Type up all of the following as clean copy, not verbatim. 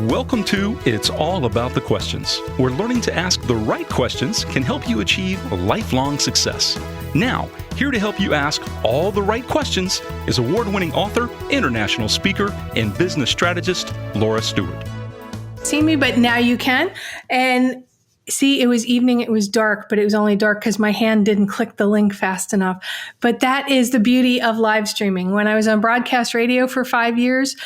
Welcome to It's All About the Questions, where learning to ask the right questions can help you achieve lifelong success. Now, here to help you ask all the right questions is award-winning author, international speaker, and business strategist, Laura Stewart. See me, but now you can. And see, it was evening, it was dark, but it was only dark because my hand didn't click the link fast enough. But that is the beauty of live streaming. When I was on broadcast radio for 5 years,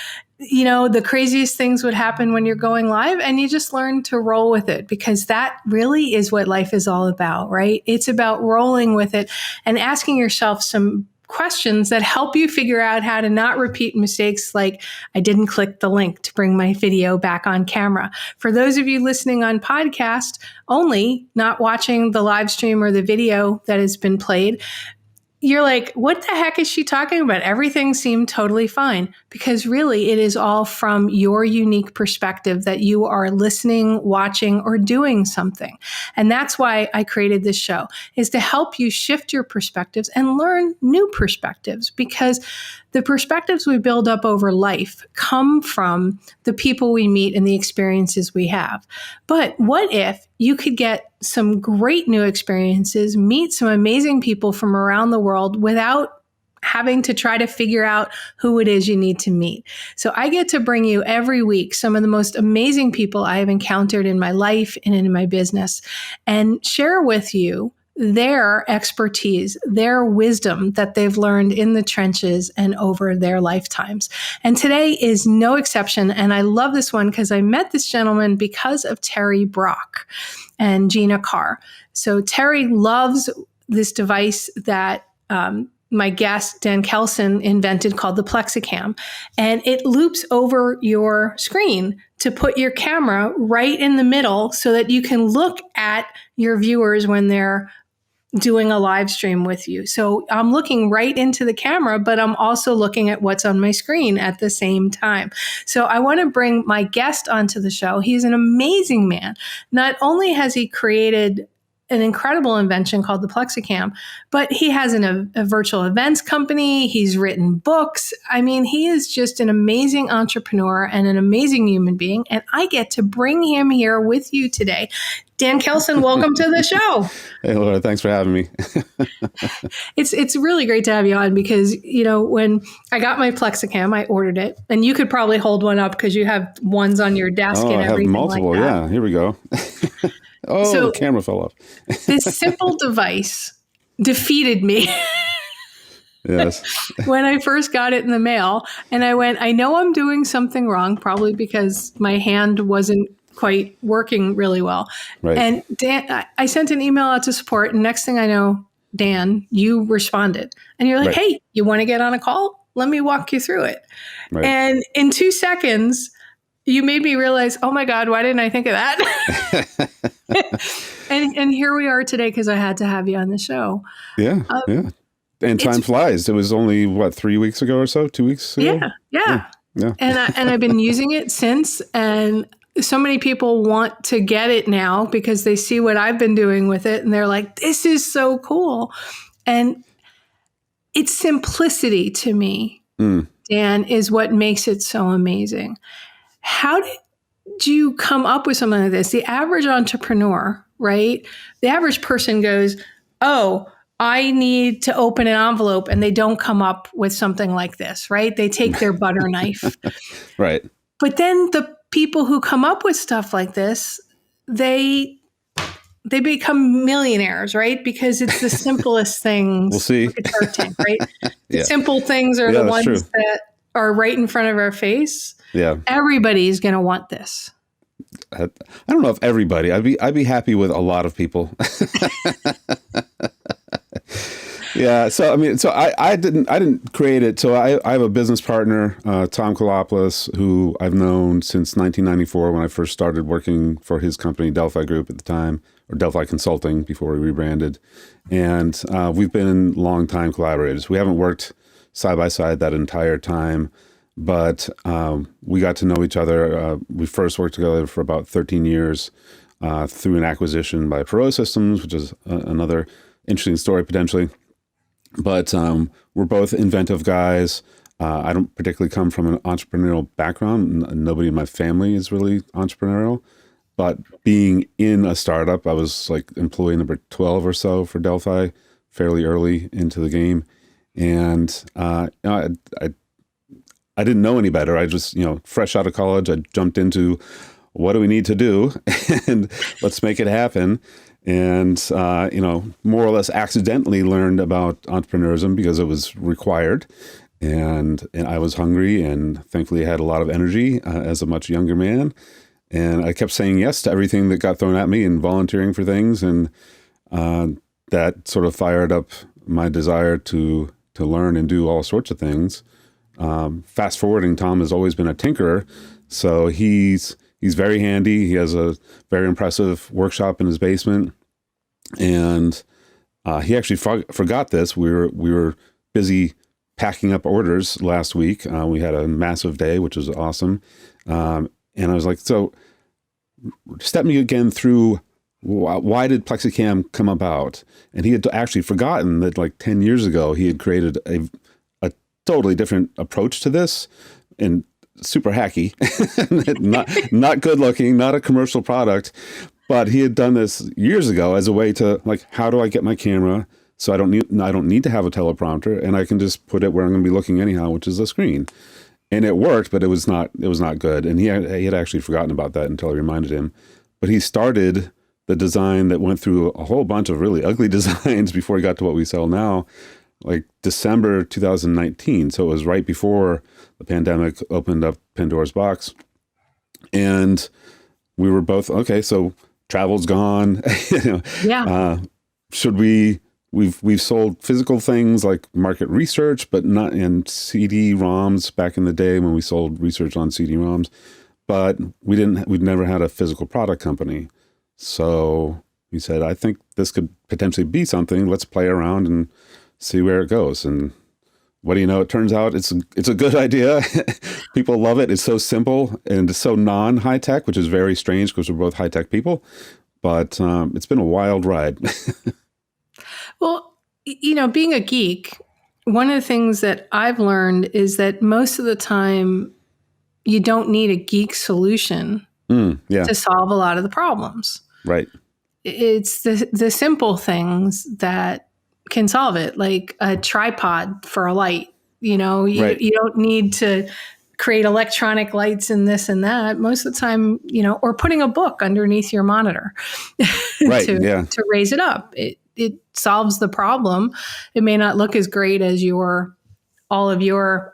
you know, the craziest things would happen when you're going live, and you just learn to roll with it, because that really is what life is all about, right? It's about rolling with it and asking yourself some questions that help you figure out how to not repeat mistakes like I didn't click the link to bring my video back on camera. For those of you listening on podcast only, not watching the live stream or the video that has been played, you're like, what the heck is she talking about? Everything seemed totally fine, because really it is all from your unique perspective that you are listening, watching, or doing something. And that's why I created this show, is to help you shift your perspectives and learn new perspectives, because the perspectives we build up over life come from the people we meet and the experiences we have. But what if you could get some great new experiences, meet some amazing people from around the world without having to try to figure out who it is you need to meet? So I get to bring you every week some of the most amazing people I have encountered in my life and in my business, and share with you their expertise, their wisdom that they've learned in the trenches and over their lifetimes. And today is no exception. And I love this one because I met this gentleman because of Terry Brock and Gina Carr. So Terry loves this device that my guest, Dan Keldsen, invented called the PlexiCam. And it loops over your screen to put your camera right in the middle so that you can look at your viewers when they're doing a live stream with you. So I'm looking right into the camera, but I'm also looking at what's on my screen at the same time. So I want to bring my guest onto the show. He's an amazing man. Not only has he created an incredible invention called the PlexiCam, but he has a virtual events company. He's written books. I mean, he is just an amazing entrepreneur and an amazing human being. And I get to bring him here with you today. Dan Keldsen, welcome to the show. Hey, Laura, thanks for having me. It's really great to have you on, because, you know, when I got my PlexiCam, I ordered it, and you could probably hold one up because you have ones on your desk and everything. I have multiple. Like that. Yeah, here we go. So, the camera fell off. This simple device defeated me. Yes. When I first got it in the mail, and I went, I know I'm doing something wrong, probably because my hand wasn't quite working really well. Right. And Dan, I sent an email out to support, and next thing I know, Dan, you responded, and you're like, Hey, you want to get on a call? Let me walk you through it. Right. And in 2 seconds, you made me realize, oh my God, why didn't I think of that? and here we are today, because I had to have you on the show. Yeah. Yeah. And time flies. It was only, 3 weeks ago or so? 2 weeks ago? Yeah. And I've been using it since. And so many people want to get it now because they see what I've been doing with it. And they're like, this is so cool. And its simplicity to me, Dan, is what makes it so amazing. How did you come up with something like this? The average entrepreneur, right? The average person goes, oh, I need to open an envelope, and they don't come up with something like this, right? They take their butter knife. Right. But then the people who come up with stuff like this, they become millionaires, right? Because it's the simplest things. We'll see. Like a Shark Tank, right? The simple things are the ones that are right in front of our face. Yeah. Everybody's going to want this. I don't know if everybody. I'd be happy with a lot of people. Yeah. So I didn't create it. So I have a business partner, Tom Kalopoulos, who I've known since 1994 when I first started working for his company, Delphi Group at the time, or Delphi Consulting before we rebranded. And we've been longtime collaborators. We haven't worked side by side that entire time, but we got to know each other. We first worked together for about 13 years through an acquisition by Perot Systems, which is another interesting story potentially. But we're both inventive guys. I don't particularly come from an entrepreneurial background. Nobody in my family is really entrepreneurial. But being in a startup, I was like employee number 12 or so for Delphi, fairly early into the game. And I didn't know any better. I just, fresh out of college, I jumped into what do we need to do and let's make it happen. And, more or less accidentally learned about entrepreneurism because it was required. And I was hungry and thankfully had a lot of energy as a much younger man. And I kept saying yes to everything that got thrown at me and volunteering for things. And that sort of fired up my desire to learn and do all sorts of things. Fast forwarding, Tom has always been a tinkerer. So he's very handy. He has a very impressive workshop in his basement. And he actually forgot this. We were busy packing up orders last week. We had a massive day, which was awesome. And I was like, so step me again through why did PlexiCam come about? And he had actually forgotten that like 10 years ago, he had created a totally different approach to this and super hacky, not good looking, not a commercial product. But he had done this years ago as a way to like, how do I get my camera so I don't need to have a teleprompter and I can just put it where I'm going to be looking anyhow, which is a screen. And it worked, but it was not good. And he had actually forgotten about that until I reminded him. But he started the design that went through a whole bunch of really ugly designs before he got to what we sell now, like December 2019. So it was right before the pandemic opened up Pandora's box. And we were both, okay, so travel's gone. Yeah. Should we've sold physical things like market research, but not in CD-ROMs back in the day when we sold research on CD-ROMs, but we'd never had a physical product company. So we said, I think this could potentially be something. Let's play around and see where it goes. And what do you know? It turns out it's a good idea. People love it. It's so simple and it's so non-high tech, which is very strange because we're both high tech people. But it's been a wild ride. Well, being a geek, one of the things that I've learned is that most of the time you don't need a geek solution to solve a lot of the problems. Right. It's the simple things that can solve it, like a tripod for a light. You don't need to create electronic lights and this and that. Most of the time, or putting a book underneath your monitor to raise it up. It solves the problem. It may not look as great as all of your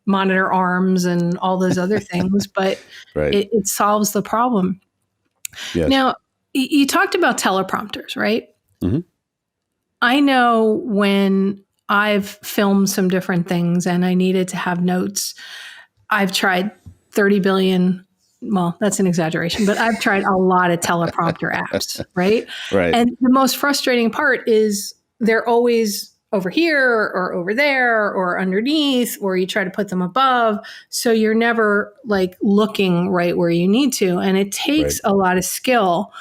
monitor arms and all those other things, but it solves the problem. Yes. Now, you talked about teleprompters, right? Mm-hmm. I know when I've filmed some different things and I needed to have notes, I've tried 30 billion. Well, that's an exaggeration, but I've tried a lot of teleprompter apps, right? Right. And the most frustrating part is they're always over here or over there or underneath, or you try to put them above. So you're never like looking right where you need to. And it takes a lot of skill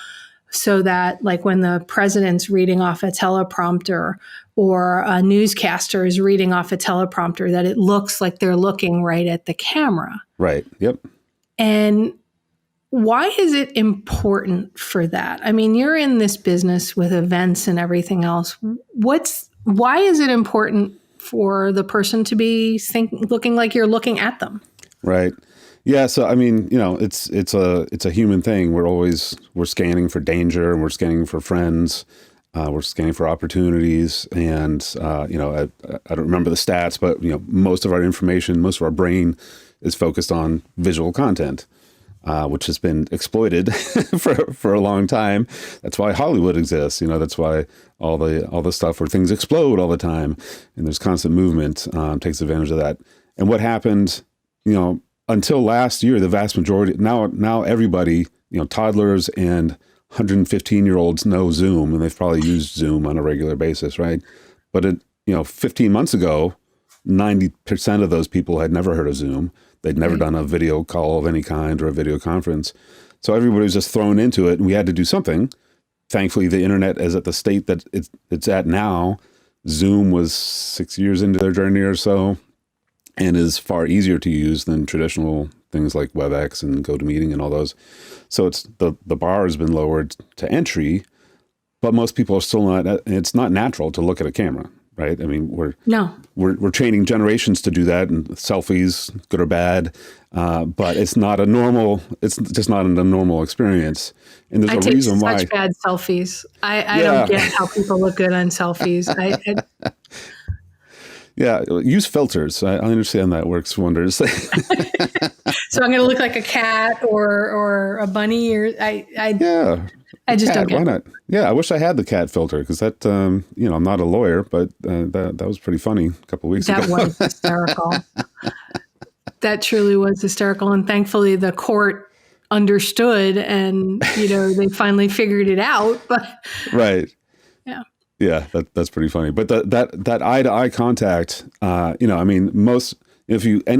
so that like when the president's reading off a teleprompter or a newscaster is reading off a teleprompter, that it looks like they're looking right at the camera. Right. Yep. And why is it important for that? I mean, you're in this business with events and everything else. Why is it important for the person to be looking like you're looking at them? Right. Yeah. So, I mean, it's a human thing. We're scanning for danger and we're scanning for friends. We're scanning for opportunities. And, I don't remember the stats, but, most of our information, most of our brain is focused on visual content, which has been exploited for a long time. That's why Hollywood exists. That's why all the stuff where things explode all the time and there's constant movement takes advantage of that. And what happened, until last year, the vast majority, now everybody, toddlers and 115-year-olds know Zoom, and they've probably used Zoom on a regular basis, right? But 15 months ago, 90% of those people had never heard of Zoom. They'd never done a video call of any kind or a video conference. So everybody was just thrown into it, and we had to do something. Thankfully, the internet is at the state that it's at now. Zoom was 6 years into their journey or so. and is far easier to use than traditional things like WebEx and GoToMeeting and all those. So it's the bar has been lowered to entry, but most people are still not. It's not natural to look at a camera, right? I mean, we're training generations to do that, and selfies, good or bad, but it's not a normal. It's just not a normal experience. And there's a reason why. I take such bad selfies. I don't get how people look good on selfies. Yeah, use filters. I understand that works wonders. So I'm going to look like a cat or a bunny, or I just don't get why not? Yeah, I wish I had the cat filter, because that I'm not a lawyer, but that was pretty funny a couple of weeks ago. That was hysterical. That truly was hysterical, and thankfully the court understood, and they finally figured it out. But right. Yeah, that's pretty funny. But that eye-to-eye contact, any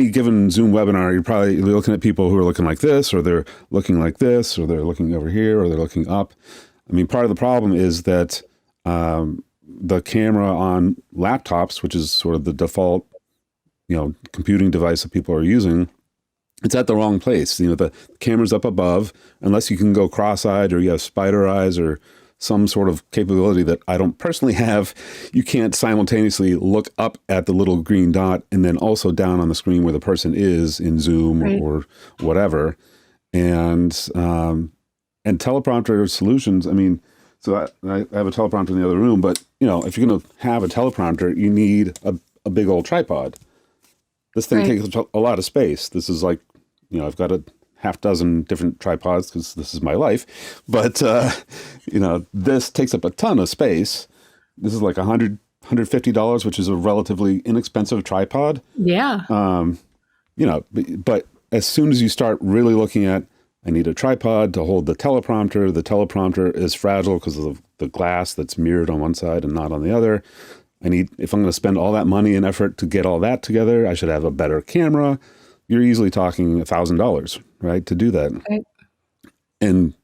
given Zoom webinar, you're probably looking at people who are looking like this, or they're looking like this, or they're looking over here, or they're looking up. I mean, part of the problem is that the camera on laptops, which is sort of the default, computing device that people are using, it's at the wrong place. The camera's up above, unless you can go cross-eyed or you have spider eyes or some sort of capability that I don't personally have. You can't simultaneously look up at the little green dot and then also down on the screen where the person is in Zoom or whatever. And Teleprompter Solutions, so I have a teleprompter in the other room, but if you're going to have a teleprompter, you need a big old tripod. This thing takes a lot of space. This is like, I've got a half dozen different tripods because this is my life. But, this takes up a ton of space. This is like $150, which is a relatively inexpensive tripod. Yeah. But as soon as you start really looking at, I need a tripod to hold the teleprompter is fragile because of the glass that's mirrored on one side and not on the other. If I'm going to spend all that money and effort to get all that together, I should have a better camera. You're easily talking $1,000, right, to do that. Right. And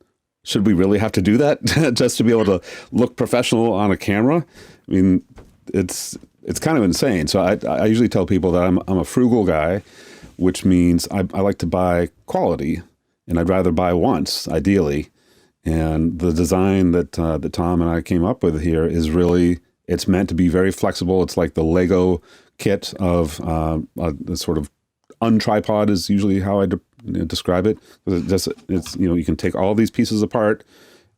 should we really have to do that just to be able to look professional on a camera? I mean, it's kind of insane. So I usually tell people that I'm a frugal guy, which means I like to buy quality, and I'd rather buy once, ideally. And the design that Tom and I came up with here is really, it's meant to be very flexible. It's like the Lego kit of a sort of untripod is usually how I describe it. It's you can take all these pieces apart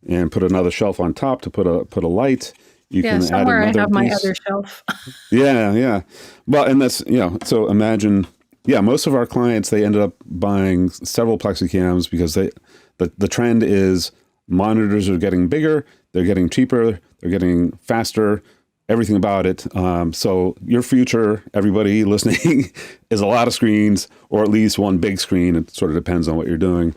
and put another shelf on top to put a light. You can somewhere add another I have piece. my other shelf. Yeah. Well, and that's so imagine. Yeah, most of our clients, they ended up buying several PlexiCams because the trend is monitors are getting bigger, they're getting cheaper, they're getting faster. Everything about it. So your future, everybody listening, is a lot of screens, or at least one big screen. It sort of depends on what you're doing.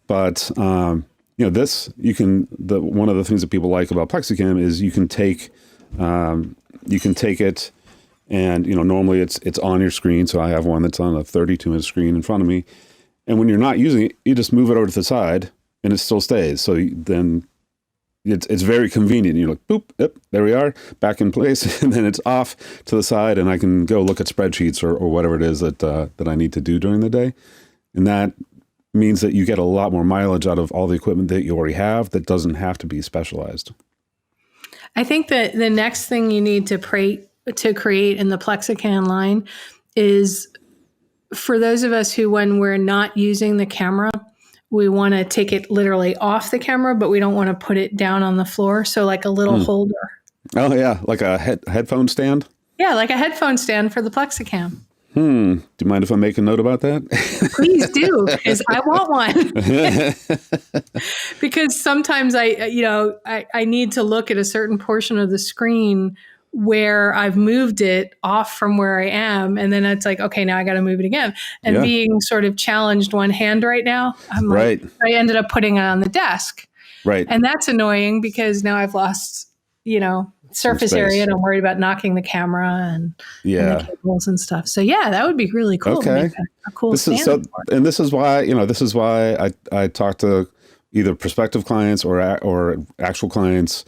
But one of the things that people like about PlexiCam is you can take it, and normally it's on your screen. So I have one that's on a 32-inch screen in front of me, and when you're not using it, you just move it over to the side, and it still stays. So then. It's very convenient. You're like, boop, yep, there we are, back in place, and then it's off to the side, and I can go look at spreadsheets or whatever it is that I need to do during the day. And that means that you get a lot more mileage out of all the equipment that you already have that doesn't have to be specialized. I think that the next thing you need to create in the PlexiCam line is, for those of us who, when we're not using the camera, we want to take it literally off the camera, but we don't want to put it down on the floor. So like a little holder. Oh, yeah. Like a headphone stand? Yeah, like a headphone stand for the PlexiCam. Do you mind if I make a note about that? Please do, because I want one. Because sometimes I need to look at a certain portion of the screen where I've moved it off from where I am. And then it's like, okay, now I got to move it again. And being sort of challenged one hand right now, I ended up putting it on the desk. Right. And that's annoying because now I've lost, surface area, and I'm worried about knocking the camera and the cables and stuff. So that would be really cool. Okay. To make a cool this is why I talk to either prospective clients or actual clients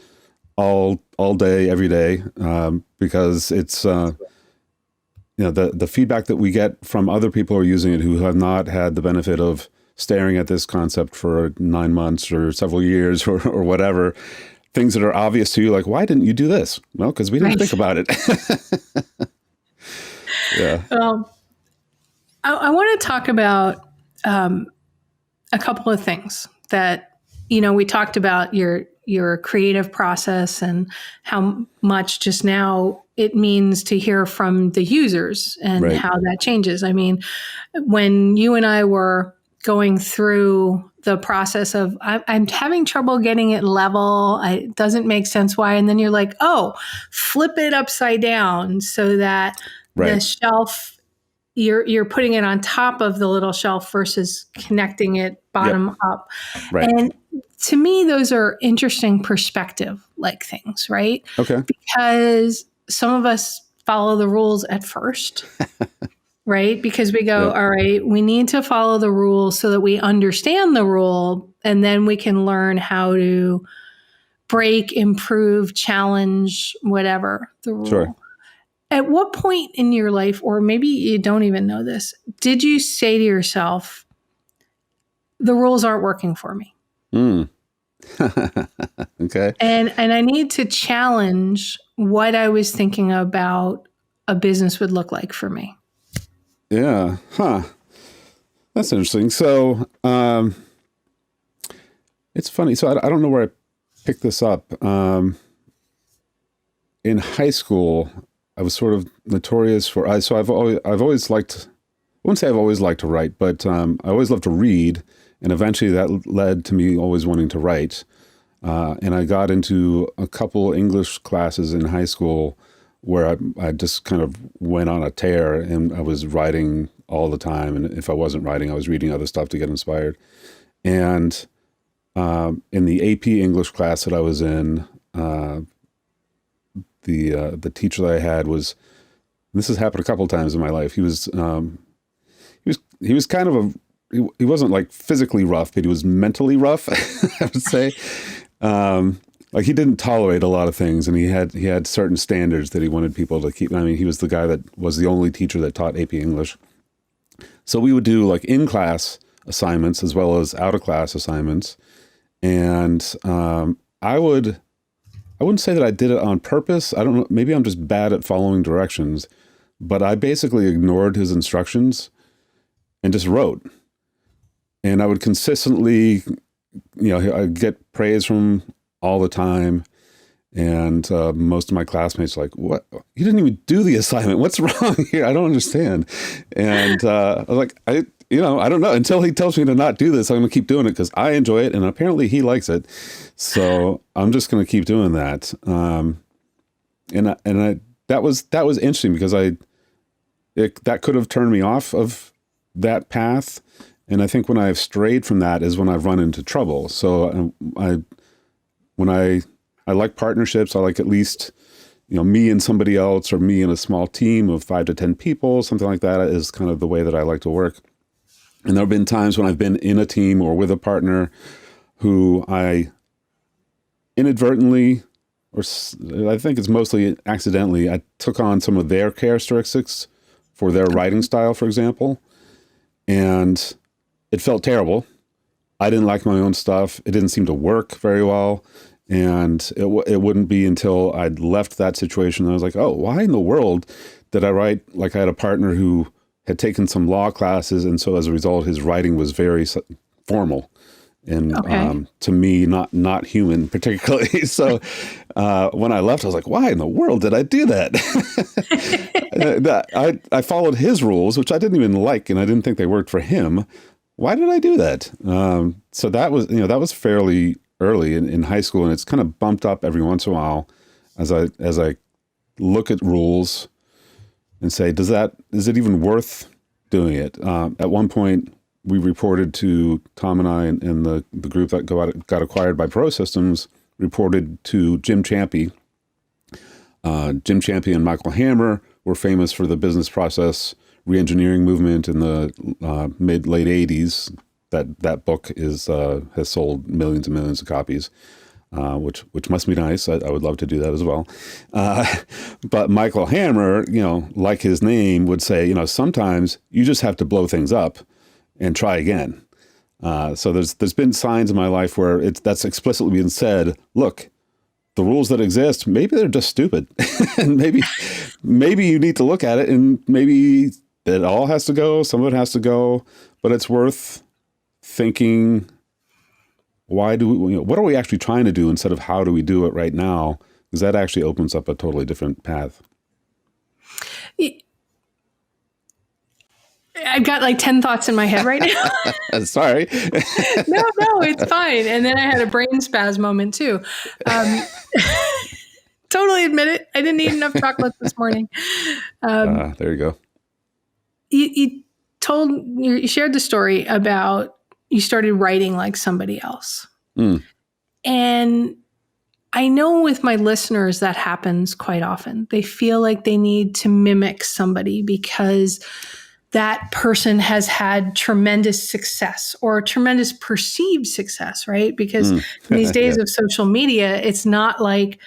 all day, every day, because it's the feedback that we get from other people who are using it who have not had the benefit of staring at this concept for 9 months or several years or whatever, things that are obvious to you, like, why didn't you do this? Well, because we didn't think about it. Yeah. I want to talk about a couple of things that, we talked about your creative process and how much just now it means to hear from the users and Right. how that changes. I mean, when you and I were going through the process of, I'm having trouble getting it level. It doesn't make sense why. And then you're like, oh, flip it upside down so that Right. the shelf, you're putting it on top of the little shelf versus connecting it bottom up. Right. And to me, those are interesting perspective like things, right? Okay. Because some of us follow the rules at first, right? Because we go, all right, we need to follow the rules so that we understand the rule, and then we can learn how to break, improve, challenge, whatever the rule. Sure. At what point in your life, or maybe you don't even know this, did you say to yourself, the rules aren't working for me? Okay. And I need to challenge what I was thinking about a business would look like for me. Yeah. Huh. That's interesting. So, it's funny. So I don't know where I picked this up. In high school, I was sort of notorious for, I've always liked, I wouldn't say I've always liked to write, but I always loved to read. And eventually that led to me always wanting to write. And I got into a couple English classes in high school where I just kind of went on a tear, and I was writing all the time. And if I wasn't writing, I was reading other stuff to get inspired. And in the AP English class that I was in, the teacher that I had was, this has happened a couple of times in my life. He was kind of he wasn't like physically rough, but he was mentally rough, I would say. Like he didn't tolerate a lot of things, and he had certain standards that he wanted people to keep. I mean, he was the guy that was the only teacher that taught AP English. So we would do like in-class assignments as well as out-of-class assignments. And I wouldn't say that I did it on purpose. I don't know. Maybe I'm just bad at following directions, but I basically ignored his instructions and just wrote. And I would consistently, I'd get praise from all the time. And most of my classmates were like, what? You didn't even do the assignment. What's wrong here? I don't understand. And I was like, I don't know. Until he tells me to not do this, I'm going to keep doing it because I enjoy it. And apparently he likes it. So I'm just going to keep doing that. That was interesting because that could have turned me off of that path. And I think when I've strayed from that is when I've run into trouble. So when I like partnerships, I like at least, me and somebody else, or me and a small team of 5 to 10 people, something like that is kind of the way that I like to work. And there have been times when I've been in a team or with a partner who I inadvertently, or I think it's mostly accidentally, I took on some of their characteristics for their writing style, for example. And it felt terrible. I didn't like my own stuff. It didn't seem to work very well. And it wouldn't be until I'd left that situation that I was like, oh, why in the world did I write? Like I had a partner who had taken some law classes. And so as a result, his writing was very formal and to me, not human particularly. So when I left, I was like, why in the world did I do that? I followed his rules, which I didn't even like, and I didn't think they worked for him. Why did I do that? So that was fairly early in high school, and it's kind of bumped up every once in a while as I look at rules and say, is it even worth doing it? At one point, we reported to Tom and I and the group that got acquired by Pro Systems reported to Jim Champy. Jim Champy and Michael Hammer were famous for the business process reengineering movement in the late 80s. That book has sold millions and millions of copies. which must be nice. I would love to do that as well. But Michael Hammer, like his name would say, sometimes you just have to blow things up and try again. So there's been signs in my life where that's explicitly been said. Look, the rules that exist, maybe they're just stupid, and maybe you need to look at it, and maybe it all has to go. Some of it has to go, but it's worth thinking. Why do we? What are we actually trying to do instead of how do we do it right now? Because that actually opens up a totally different path. I've got like 10 thoughts in my head right now. Sorry. No, it's fine. And then I had a brain spasm moment too. Totally admit it. I didn't eat enough chocolate this morning. There you go. You shared the story about you started writing like somebody else. And I know with my listeners that happens quite often. They feel like they need to mimic somebody because that person has had tremendous success or tremendous perceived success, right? Because in these days of social media, it's not like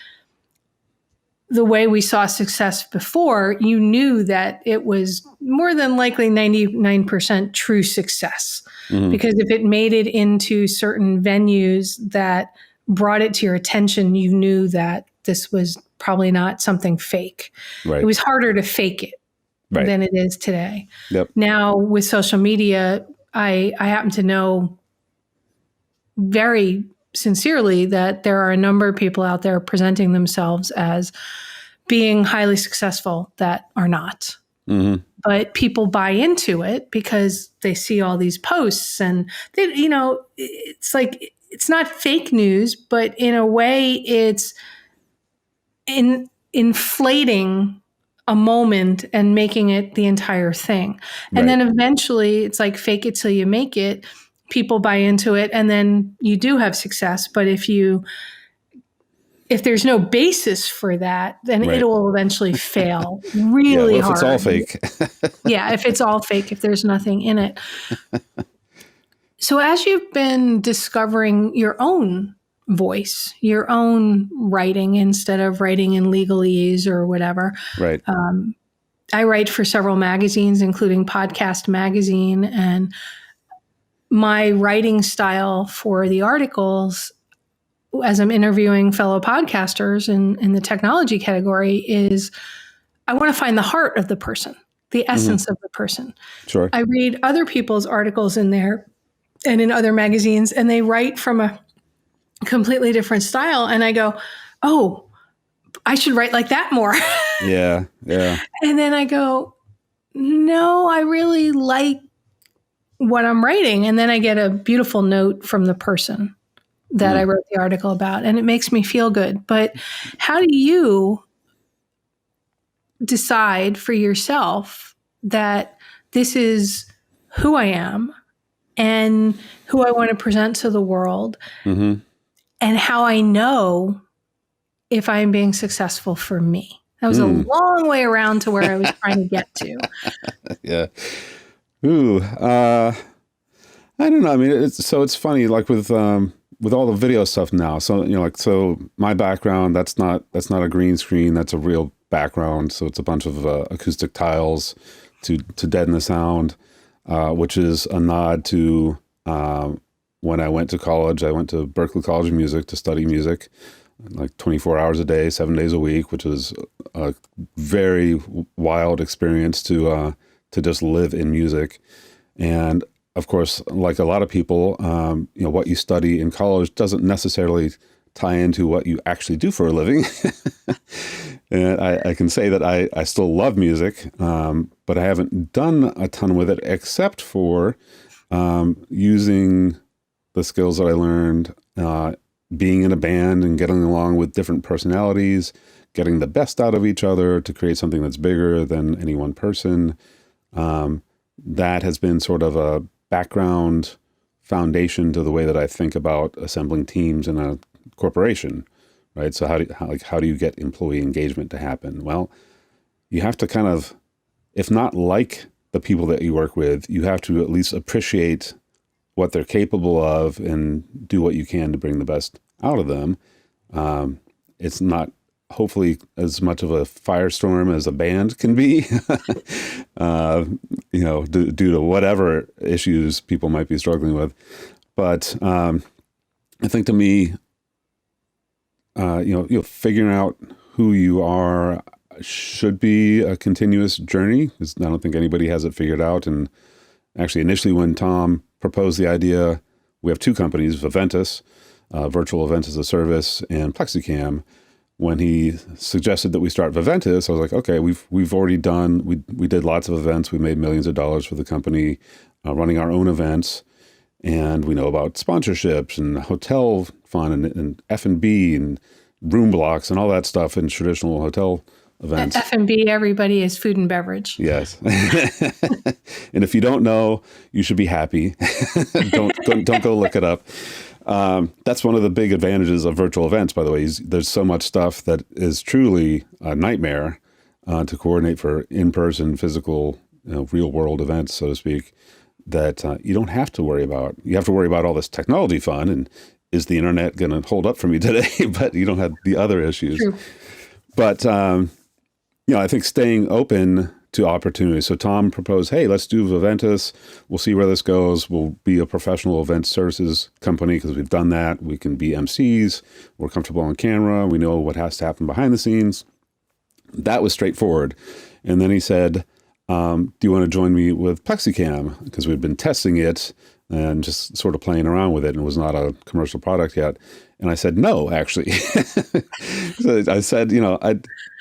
the way we saw success before. You knew that it was more than likely 99% true success. Because if it made it into certain venues that brought it to your attention, you knew that this was probably not something fake. Right. It was harder to fake it than it is today. Yep. Now with social media, I happen to know very sincerely that there are a number of people out there presenting themselves as being highly successful that are not. But people buy into it because they see all these posts and they, it's like, it's not fake news, but in a way it's inflating a moment and making it the entire thing. And then eventually it's like fake it till you make it. People buy into it and then you do have success. But if there's no basis for that, then it will eventually fail really hard. If it's all fake. If it's all fake, if there's nothing in it. So as you've been discovering your own voice, your own writing instead of writing in legalese or whatever. Right. I write for several magazines, including Podcast Magazine, and my writing style for the articles as I'm interviewing fellow podcasters in the technology category is I want to find the heart of the person, the essence of the person. Sure. I read other people's articles in there and in other magazines, and they write from a completely different style. And I go, oh, I should write like that more. Yeah. And then I go, no, I really like what I'm writing. And then I get a beautiful note from the person that I wrote the article about, and it makes me feel good. But how do you decide for yourself that this is who I am and who I want to present to the world, and how I know if I'm being successul for me? That was a long way around to where I was trying to get to. Yeah. Ooh. I don't know. I mean, it's funny, like with all the video stuff now. So, so my background, that's not a green screen. That's a real background. So it's a bunch of acoustic tiles to deaden the sound, which is a nod to when I went to college. I went to Berklee College of Music to study music, like 24 hours a day, 7 days a week, which was a very wild experience to just live in music. And of course, like a lot of people, what you study in college doesn't necessarily tie into what you actually do for a living. And I can say that I still love music, but I haven't done a ton with it except for using the skills that I learned, being in a band and getting along with different personalities, getting the best out of each other to create something that's bigger than any one person. That has been sort of a background foundation to the way that I think about assembling teams in a corporation, right? So how do you get employee engagement to happen? Well, you have to kind of, if not like the people that you work with, you have to at least appreciate what they're capable of and do what you can to bring the best out of them. It's not hopefully as much of a firestorm as a band can be, due to whatever issues people might be struggling with. But I think to me, figuring out who you are should be a continuous journey. I don't think anybody has it figured out. And actually, initially, when Tom proposed the idea, we have two companies, Viventus, Virtual Events as a Service, and PlexiCam. When he suggested that we start Viventus, I was like, okay, we've already done, we did lots of events. We made millions of dollars for the company running our own events. And we know about sponsorships and hotel fun and F&B and room blocks and all that stuff in traditional hotel events. F&B, everybody is food and beverage. Yes. And if you don't know, you should be happy. Don't go look it up. That's one of the big advantages of virtual events, by the way. There's so much stuff that is truly a nightmare to coordinate for in-person, physical, real-world events, so to speak, that you don't have to worry about. You have to worry about all this technology fun and is the internet going to hold up for me today? But you don't have the other issues. True. But, I think staying open to opportunities. So Tom proposed, hey, let's do Viventus. We'll see where this goes. We'll be a professional event services company because we've done that. We can be MCs. We're comfortable on camera. We know what has to happen behind the scenes. That was straightforward. And then he said, do you want to join me with PlexiCam? Because we'd been testing it and just sort of playing around with it, and it was not a commercial product yet. And I said, no, actually. So I said,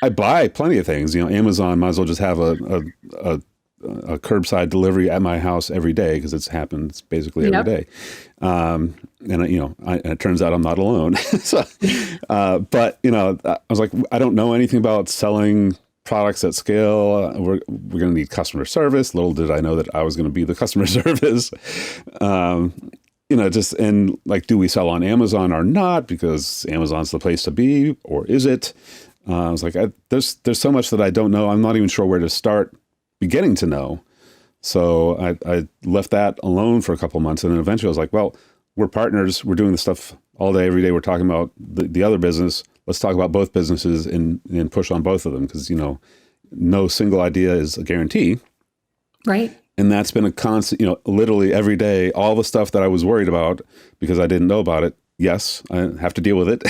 I buy plenty of things. Amazon might as well just have a curbside delivery at my house every day because it happens basically every day. And it turns out I'm not alone. But I was like, I don't know anything about selling products at scale. We're going to need customer service. Little did I know that I was going to be the customer service. Do we sell on Amazon or not? Because Amazon's the place to be, or is it? I was like, there's so much that I don't know. I'm not even sure where to start beginning to know. So I left that alone for a couple of months. And then eventually I was like, well, we're partners. We're doing this stuff all day, every day. We're talking about the other business. Let's talk about both businesses and push on both of them. Because, no single idea is a guarantee. Right. And that's been a constant, literally every day, all the stuff that I was worried about because I didn't know about it. Yes, I have to deal with it.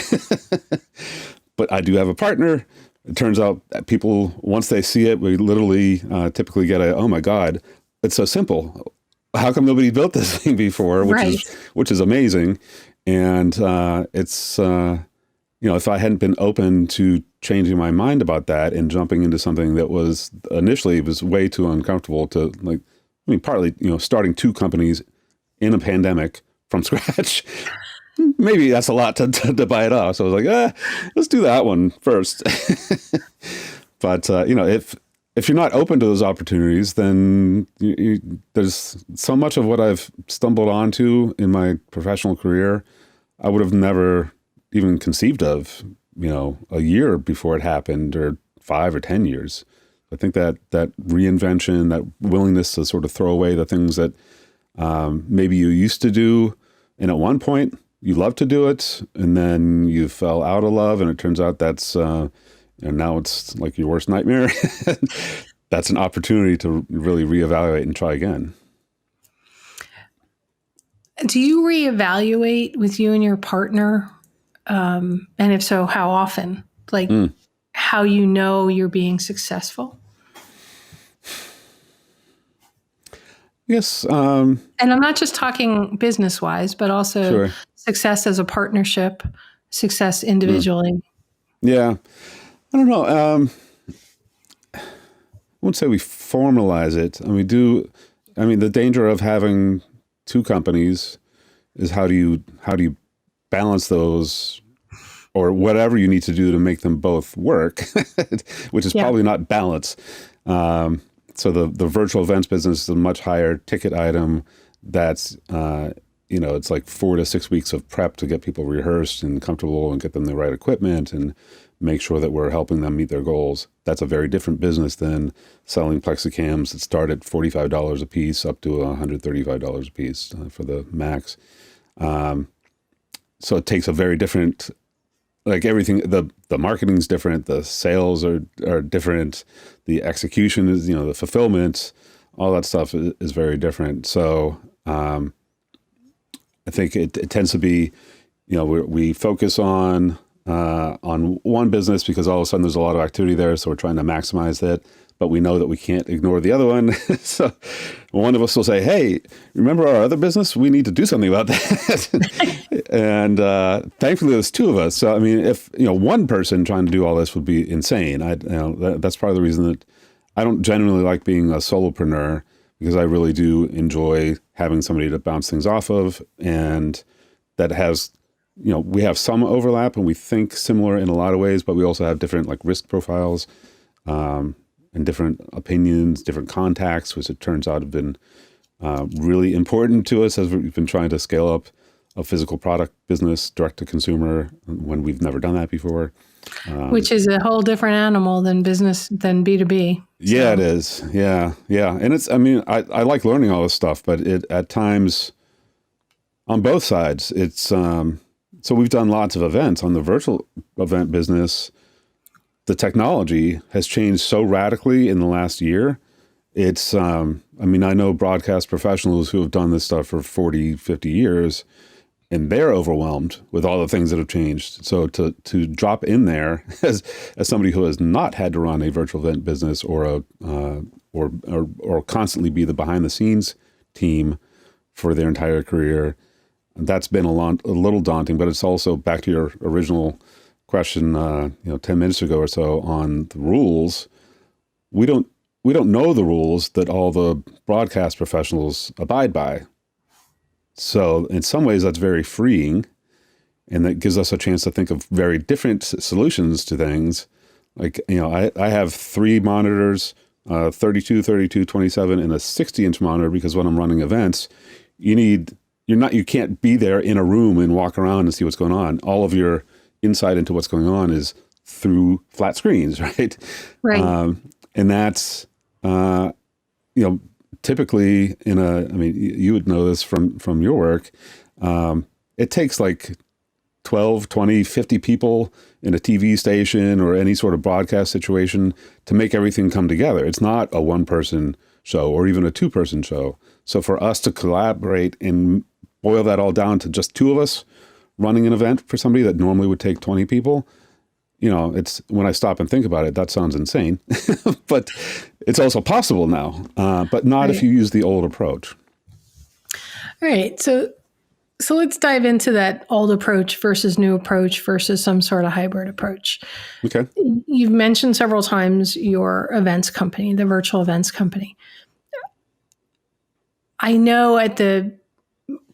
But I do have a partner. It turns out that people, once they see it, we literally typically get oh my God, it's so simple. How come nobody built this thing before? Which is amazing. And it's, if I hadn't been open to changing my mind about that and jumping into something that was initially was way too uncomfortable to partly, starting two companies in a pandemic from scratch, maybe that's a lot to bite off. So I was like, let's do that one first. But, if you're not open to those opportunities, then there's so much of what I've stumbled onto in my professional career, I would have never even conceived of, a year before it happened or 5 or 10 years. I think that reinvention, that willingness to sort of throw away the things that maybe you used to do, and at one point you loved to do it, and then you fell out of love, and it turns out that's now it's like your worst nightmare. That's an opportunity to really reevaluate and try again. Do you reevaluate with you and your partner? And if so, how often? How you're being successful? Yes. And I'm not just talking business-wise, but also success as a partnership, success individually. Yeah. I don't know. I wouldn't say we formalize it. The danger of having two companies is how do you balance those, or whatever you need to do to make them both work, which is probably not balance. So the virtual events business is a much higher ticket item. That's it's like 4 to 6 weeks of prep to get people rehearsed and comfortable and get them the right equipment and make sure that we're helping them meet their goals. That's a very different business than selling PlexiCams that start at $45 a piece up to $135 a piece for the max. So it takes a very different like everything, the marketing's different, the sales are different, the execution is, the fulfillment, all that stuff is very different. So I think it tends to be, we focus on one business because all of a sudden there's a lot of activity there, so we're trying to maximize it. But we know that we can't ignore the other one. So one of us will say, hey, remember our other business? We need to do something about that. And thankfully, there's two of us. So, I mean, if one person trying to do all this would be insane. That's part of the reason that I don't generally like being a solopreneur, because I really do enjoy having somebody to bounce things off of. And that has, we have some overlap and we think similar in a lot of ways, but we also have different like risk profiles. And different opinions, different contacts, which it turns out have been really important to us as we've been trying to scale up a physical product business direct to consumer when we've never done that before. Which is a whole different animal than B2B. So. Yeah, it is. Yeah. And I like learning all this stuff, but it at times on both sides, it's so we've done lots of events on the virtual event business. The technology has changed so radically in the last year. It's, I know broadcast professionals who have done this stuff for 40, 50 years, and they're overwhelmed with all the things that have changed. So to drop in there as somebody who has not had to run a virtual event business or constantly be the behind the scenes team for their entire career, that's been a little daunting, but it's also back to your original question, 10 minutes ago or so on the rules. We don't know the rules that all the broadcast professionals abide by. So in some ways that's very freeing, and that gives us a chance to think of very different solutions to things. Like, I have 3 monitors, 32, 27, and a 60-inch monitor, because when I'm running events, you can't be there in a room and walk around and see what's going on. All of your insight into what's going on is through flat screens, right? Right. And that's, typically you would know this from your work. It takes like 12, 20, 50 people in a TV station or any sort of broadcast situation to make everything come together. It's not a one-person show or even a 2-person show. So for us to collaborate and boil that all down to just 2 of us running an event for somebody that normally would take 20 people, it's, when I stop and think about it, that sounds insane, but it's also possible now, but not if you use the old approach. All right. So let's dive into that old approach versus new approach versus some sort of hybrid approach. Okay. You've mentioned several times your events company, the virtual events company. I know at the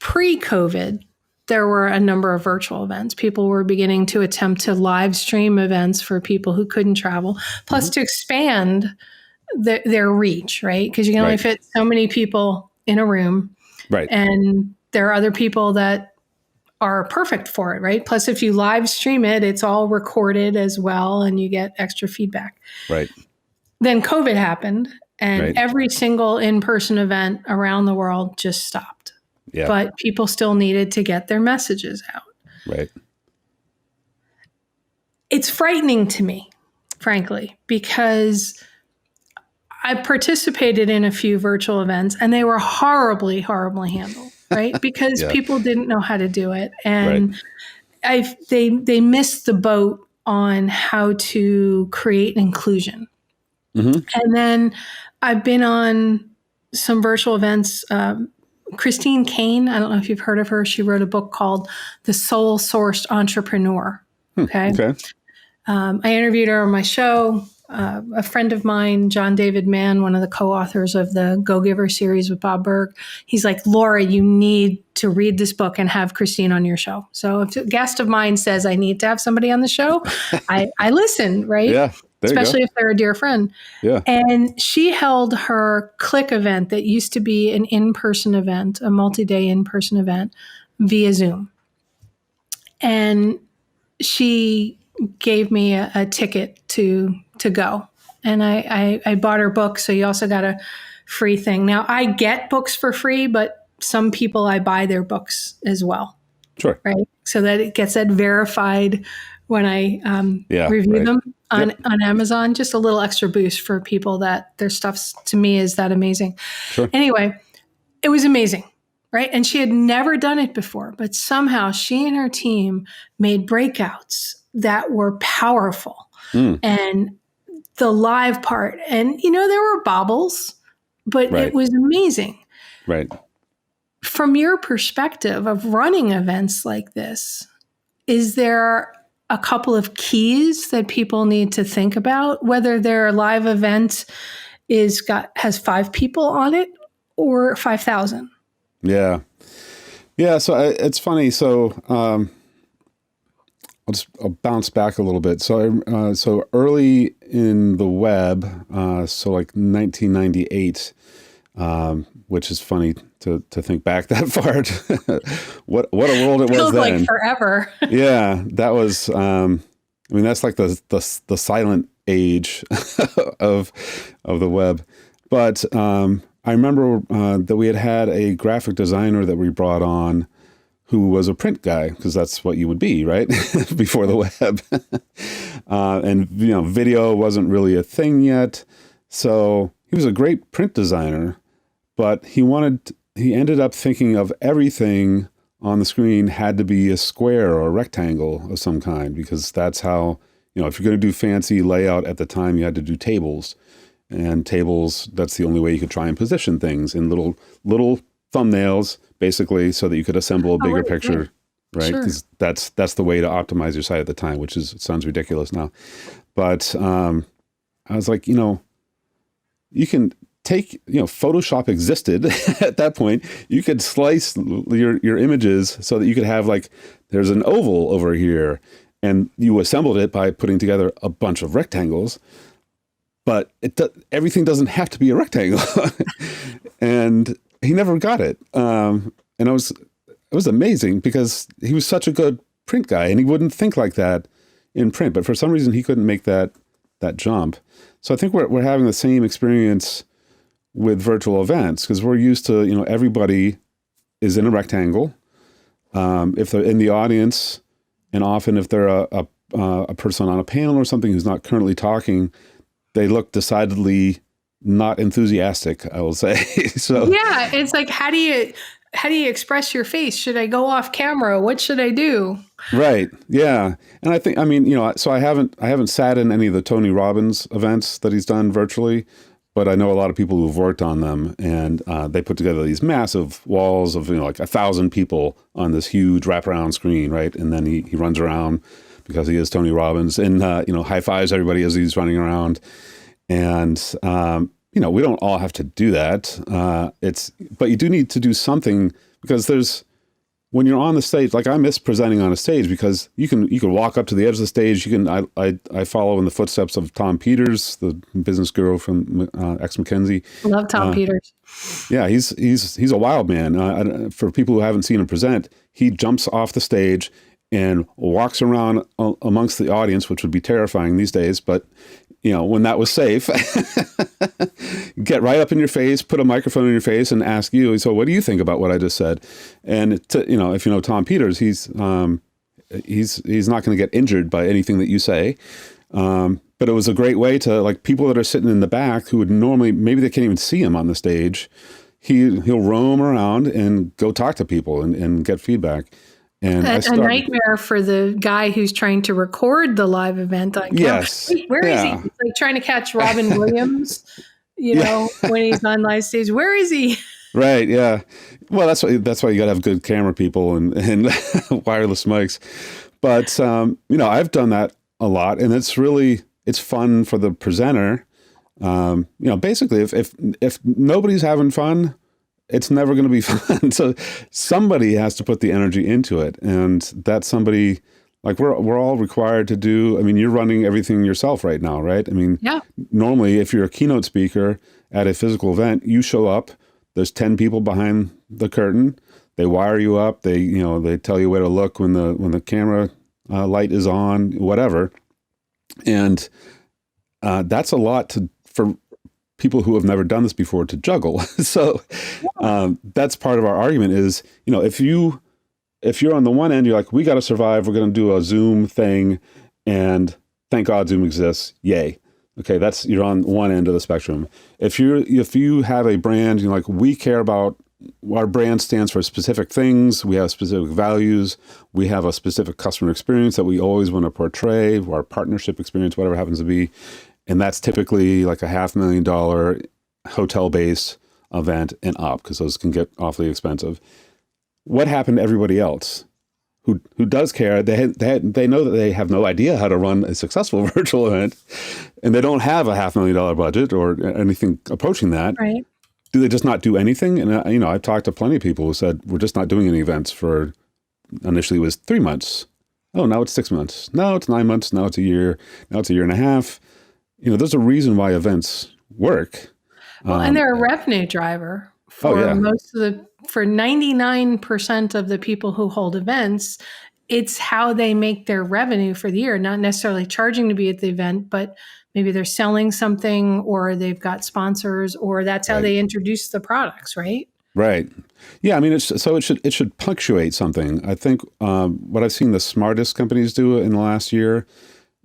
pre-COVID, there were a number of virtual events. People were beginning to attempt to live stream events for people who couldn't travel, plus to expand their reach, right? Because you can only fit so many people in a room. Right. And there are other people that are perfect for it, right? Plus, if you live stream it, it's all recorded as well, and you get extra feedback. Right. Then COVID happened, and every single in-person event around the world just stopped. Yeah. But people still needed to get their messages out. Right. It's frightening to me, frankly, because I participated in a few virtual events and they were horribly, horribly handled, right? Because people didn't know how to do it. And they missed the boat on how to create inclusion. Mm-hmm. And then I've been on some virtual events. Christine Kane, I don't know if you've heard of her. She wrote a book called The Soul Sourced Entrepreneur. Okay. I interviewed her on my show. A friend of mine, John David Mann, one of the co-authors of the Go Giver series with Bob Berg, he's like, Laura, you need to read this book and have Christine on your show. So if a guest of mine says I need to have somebody on the show, I listen, right? Yeah. Especially if they're a dear friend. Yeah. And she held her Click event that used to be an in-person event, a multi-day in-person event via Zoom. And she gave me a ticket to go. And I bought her book. So you also got a free thing. Now I get books for free, but some people I buy their books as well. Sure. Right. So that it gets that verified when I review them on Amazon. Just a little extra boost for people that their stuff to me is that amazing. Sure. Anyway, it was amazing, right? And she had never done it before, but somehow she and her team made breakouts that were powerful. And the live part, and there were bobbles, but it was amazing. Right. From your perspective of running events like this, is there a couple of keys that people need to think about, whether their live event has 5 people on it or 5,000? Yeah. So it's funny. So I'll bounce back a little bit. So early in the web, so like 1998, which is funny to think back that far. What a world it was Feels then. Like forever. Yeah, that was. That's like the silent age of the web. But I remember that we had a graphic designer that we brought on, who was a print guy, because that's what you would be, right? Before the web. And video wasn't really a thing yet. So he was a great print designer, but he ended up thinking of everything on the screen had to be a square or a rectangle of some kind, because that's how, if you're going to do fancy layout at the time, you had to do tables. And tables, that's the only way you could try and position things in little thumbnails, basically, so that you could assemble a bigger picture, right? Because that's the way to optimize your site at the time, which sounds ridiculous now. But I was like, you can take, Photoshop existed at that point. You could slice your images so that you could have there's an oval over here, and you assembled it by putting together a bunch of rectangles. But everything doesn't have to be a rectangle. And he never got it. And it was amazing, because he was such a good print guy, and he wouldn't think like that in print. But for some reason, he couldn't make that jump. So I think we're having the same experience with virtual events, because we're used to, everybody is in a rectangle. If they're in the audience, and often if they're a person on a panel or something who's not currently talking, they look decidedly not enthusiastic, I will say. So yeah, it's like, how do you express your face? Should I go off camera? What should I do? Right. Yeah. And I think, so I haven't sat in any of the Tony Robbins events that he's done virtually, but I know a lot of people who've worked on them, and they put together these massive walls of, like 1,000 people on this huge wraparound screen, right? And then he runs around, because he is Tony Robbins, and high fives everybody as he's running around. And we don't all have to do that. But you do need to do something, because when you're on the stage, like I miss presenting on a stage, because you can walk up to the edge of the stage. I follow in the footsteps of Tom Peters, the business guru from Ex McKinsey. Love Tom Peters. Yeah, he's a wild man. For people who haven't seen him present, he jumps off the stage and walks around amongst the audience, which would be terrifying these days. But, when that was safe, get right up in your face, put a microphone in your face, and ask you, so what do you think about what I just said? And, if you know Tom Peters, he's not going to get injured by anything that you say. But it was a great way to, people that are sitting in the back who would normally, maybe they can't even see him on the stage. He'll roam around and go talk to people and get feedback. And a nightmare for the guy who's trying to record the live event on camera. Yes. Where is he? It's like trying to catch Robin Williams, when he's on live stage. Where is he? Right. Yeah. Well, that's why you got to have good camera people and wireless mics. But, I've done that a lot, and it's fun for the presenter. Basically if nobody's having fun, it's never going to be fun. So somebody has to put the energy into it. And that somebody, we're all required to do. You're running everything yourself right now, right? Yeah. Normally, if you're a keynote speaker at a physical event, you show up, there's 10 people behind the curtain. They wire you up. They tell you where to look when the camera light is on, whatever. And that's a lot for people who have never done this before to juggle. So that's part of our argument is, if you if you're on the one end, you're like, we got to survive. We're going to do a Zoom thing, and thank God Zoom exists. Yay. Okay, you're on one end of the spectrum. If you have a brand, you're like, we care about, our brand stands for specific things. We have specific values. We have a specific customer experience that we always want to portray, our partnership experience, whatever it happens to be. And that's typically like a $500,000 hotel-based event and up, because those can get awfully expensive. What happened to everybody else who does care? They know that they have no idea how to run a successful virtual event, and they don't have a $500,000 budget or anything approaching that. Right. Do they just not do anything? And I've talked to plenty of people who said, we're just not doing any events for, initially it was 3 months. Oh, now it's 6 months. Now it's 9 months. Now it's a year. Now it's a year and a half. There's a reason why events work. Well, and they're a revenue driver for for 99% of the people who hold events. It's how they make their revenue for the year, not necessarily charging to be at the event, but maybe they're selling something, or they've got sponsors, or that's how they introduce the products, right? Right. Yeah. I mean, it should punctuate something. I think what I've seen the smartest companies do in the last year,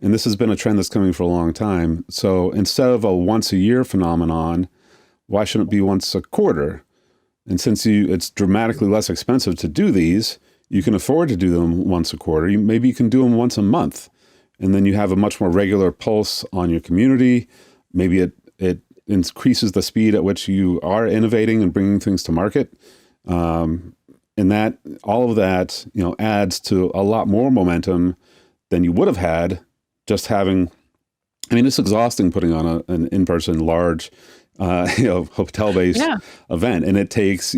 and this has been a trend that's coming for a long time. So instead of a once a year phenomenon, why shouldn't it be once a quarter? And since it's dramatically less expensive to do these, you can afford to do them once a quarter. Maybe you can do them once a month, and then you have a much more regular pulse on your community. Maybe it increases the speed at which you are innovating and bringing things to market. And that all of that, adds to a lot more momentum than you would have had just having. I mean, it's exhausting putting on an in-person large, hotel-based event, and it takes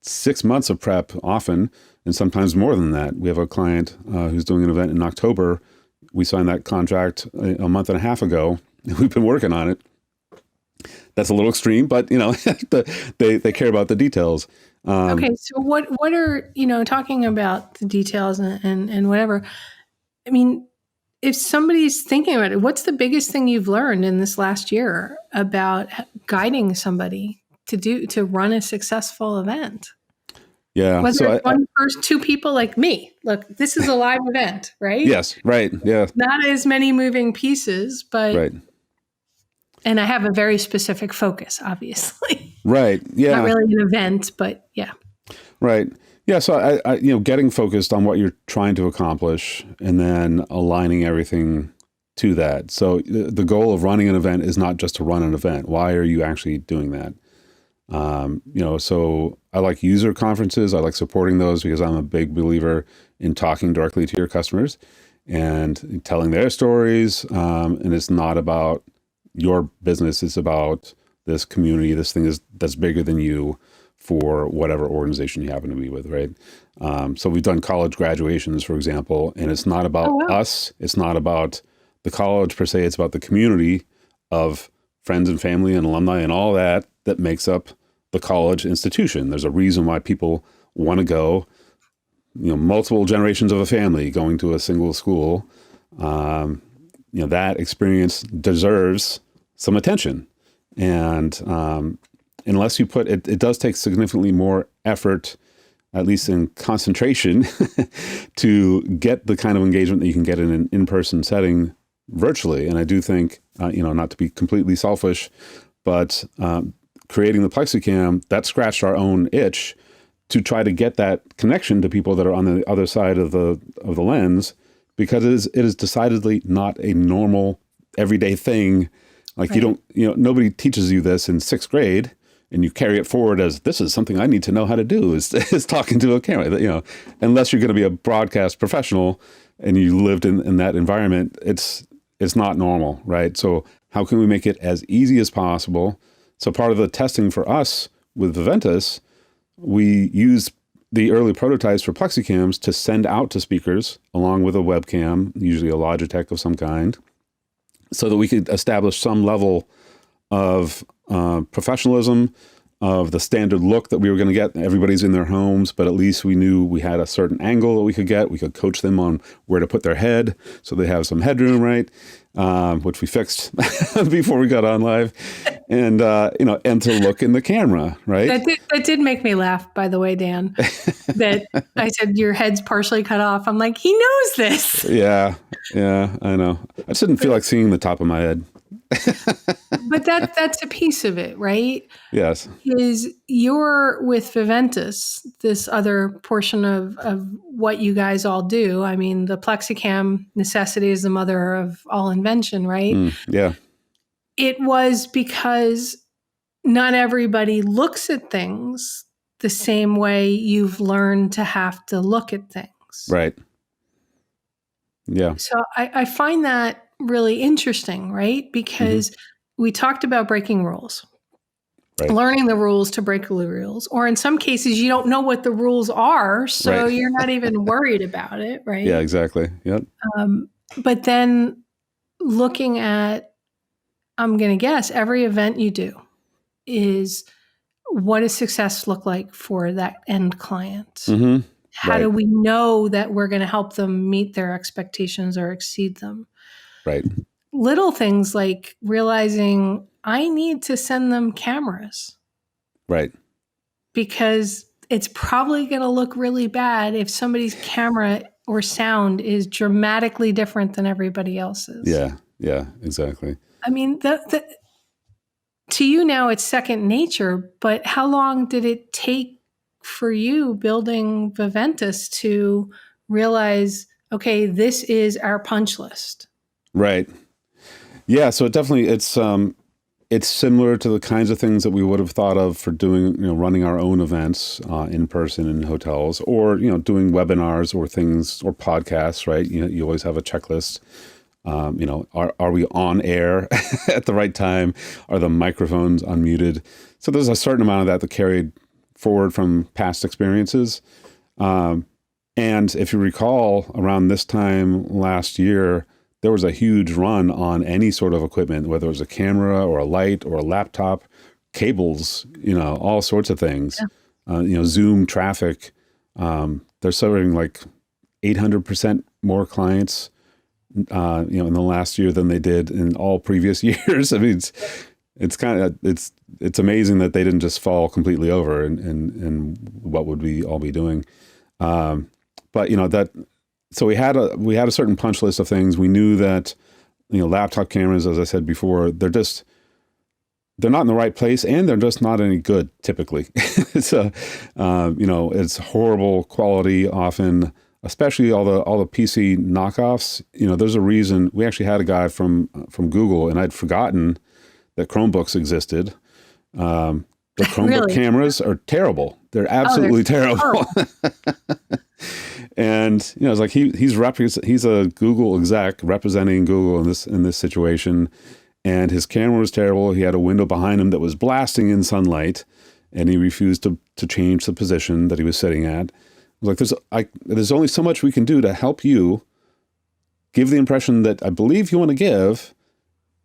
6 months of prep often, and sometimes more than that. We have a client who's doing an event in October. We signed that contract a month and a half ago. We've been working on it. That's a little extreme, but they care about the details. Okay, so what are talking about the details and whatever? I mean, if somebody's thinking about it, what's the biggest thing you've learned in this last year about guiding somebody to run a successful event? Yeah. Whether it's one person, two people like me. Look, this is a live event, right? Yes. Right. Yeah. Not as many moving pieces, but right. And I have a very specific focus, obviously. Right. Yeah. Not really an event, but yeah. Right. Yeah. So I getting focused on what you're trying to accomplish and then aligning everything to that. So the goal of running an event is not just to run an event. Why are you actually doing that? So I like user conferences. I like supporting those because I'm a big believer in talking directly to your customers and telling their stories. And it's not about your business. It's about this community. This thing that's bigger than you for whatever organization you happen to be with, right? So we've done college graduations, for example, and it's not about us. It's not about the college per se. It's about the community of friends and family and alumni and all that makes up the college institution. There's a reason why people want to go, multiple generations of a family going to a single school. That experience deserves some attention. And unless you put it does take significantly more effort, at least in concentration, to get the kind of engagement that you can get in an in-person setting virtually. And I do think, not to be completely selfish, but creating the PlexiCam, that scratched our own itch to try to get that connection to people that are on the other side of the lens, because it is decidedly not a normal everyday thing. Like right. Nobody teaches you this in sixth grade, and you carry it forward as this is something I need to know how to do is talking to a camera. Unless you're going to be a broadcast professional and you lived in that environment, it's not normal, right? So how can we make it as easy as possible? So part of the testing for us with Viventus, we use the early prototypes for PlexiCams to send out to speakers along with a webcam, usually a Logitech of some kind, so that we could establish some level of professionalism of the standard look that we were going to get. Everybody's in their homes, but at least we knew we had a certain angle that we could get. We could coach them on where to put their head so they have some headroom, right? Which we fixed before we got on live. And, and to look in the camera, right? That did make me laugh, by the way, Dan, that I said your head's partially cut off. I'm like, he knows this. Yeah, I know. I just didn't feel like seeing the top of my head. But that's a piece of it, right? Yes. Is you're with Viventus, this other portion of what you guys all do. I mean, the PlexiCam necessity is the mother of all invention, right? Yeah. It was because not everybody looks at things the same way you've learned to have to look at things. Right. Yeah. So I find that really interesting, right? Because we talked about breaking rules, right. Learning the rules to break the rules, or in some cases, you don't know what the rules are, so right. you're not even worried about it, right? Yeah, exactly. Yep. But then looking at, I'm going to guess, every event you do is what does success look like for that end client? Mm-hmm. How do we know that we're going to help them meet their expectations or exceed them? Right. Little things like realizing I need to send them cameras. Right. Because it's probably going to look really bad if somebody's camera or sound is dramatically different than everybody else's. Yeah, exactly. I mean, to you now it's second nature, but how long did it take for you building Viventus to realize, okay, this is our punch list? Right. Yeah. So it's similar to the kinds of things that we would have thought of for doing, running our own events in person in hotels, or, doing webinars or things or podcasts, right? You always have a checklist. Are we on air at the right time? Are the microphones unmuted? So there's a certain amount of that carried forward from past experiences. And if you recall, around this time last year, there was a huge run on any sort of equipment, whether it was a camera or a light or a laptop, cables, all sorts of things. Yeah. Zoom traffic. They're serving like 800% more clients, in the last year than they did in all previous years. I mean, it's amazing that they didn't just fall completely over and what would we all be doing. So we had a certain punch list of things. We knew that, laptop cameras, as I said before, they're not in the right place, and they're just not any good typically. So, it's horrible quality often, especially all the PC knockoffs. There's a reason. We actually had a guy from Google, and I'd forgotten that Chromebooks existed. The Chromebook Really? Cameras are terrible. They're absolutely terrible. And it's like he's a Google exec representing Google in this situation, and his camera was terrible. He had a window behind him that was blasting in sunlight, and he refused to change the position that he was sitting at. I was like, there's only so much we can do to help you give the impression that I believe you want to give.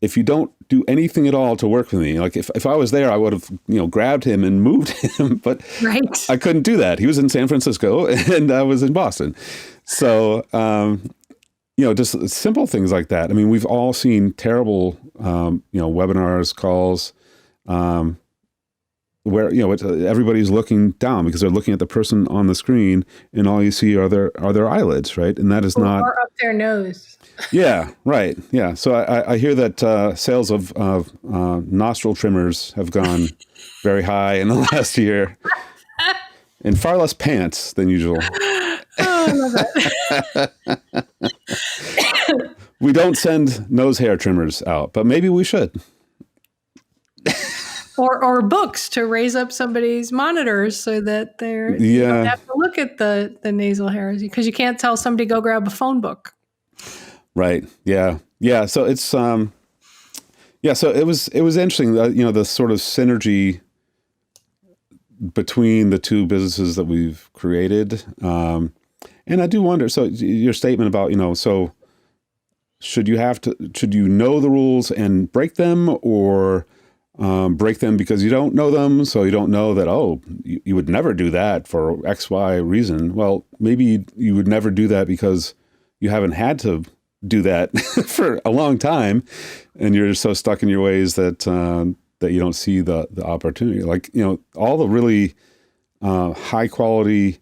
If you don't do anything at all to work with me, like if I was there, I would have, grabbed him and moved him, but right. I couldn't do that. He was in San Francisco and I was in Boston. So, just simple things like that. I mean, we've all seen terrible, webinars, calls, where, everybody's looking down because they're looking at the person on the screen, and all you see are their eyelids, right? And that is not... Or up their nose. Yeah, right. Yeah. So I hear that sales of nostril trimmers have gone very high in the last year, and far less pants than usual. Oh, I love it. We don't send nose hair trimmers out, but maybe we should. Or books to raise up somebody's monitors so that you don't have to look at the nasal hairs, because you can't tell somebody go grab a phone book. Right. Yeah. Yeah. So it's, so it was interesting, the sort of synergy between the two businesses that we've created. And I do wonder, so your statement about, so should you know the rules and break them, or break them because you don't know them. So you don't know that, oh, you would never do that for X, Y reason. Well, maybe you would never do that because you haven't had to do that for a long time. And you're so stuck in your ways that that you don't see the opportunity. Like, all the really high quality,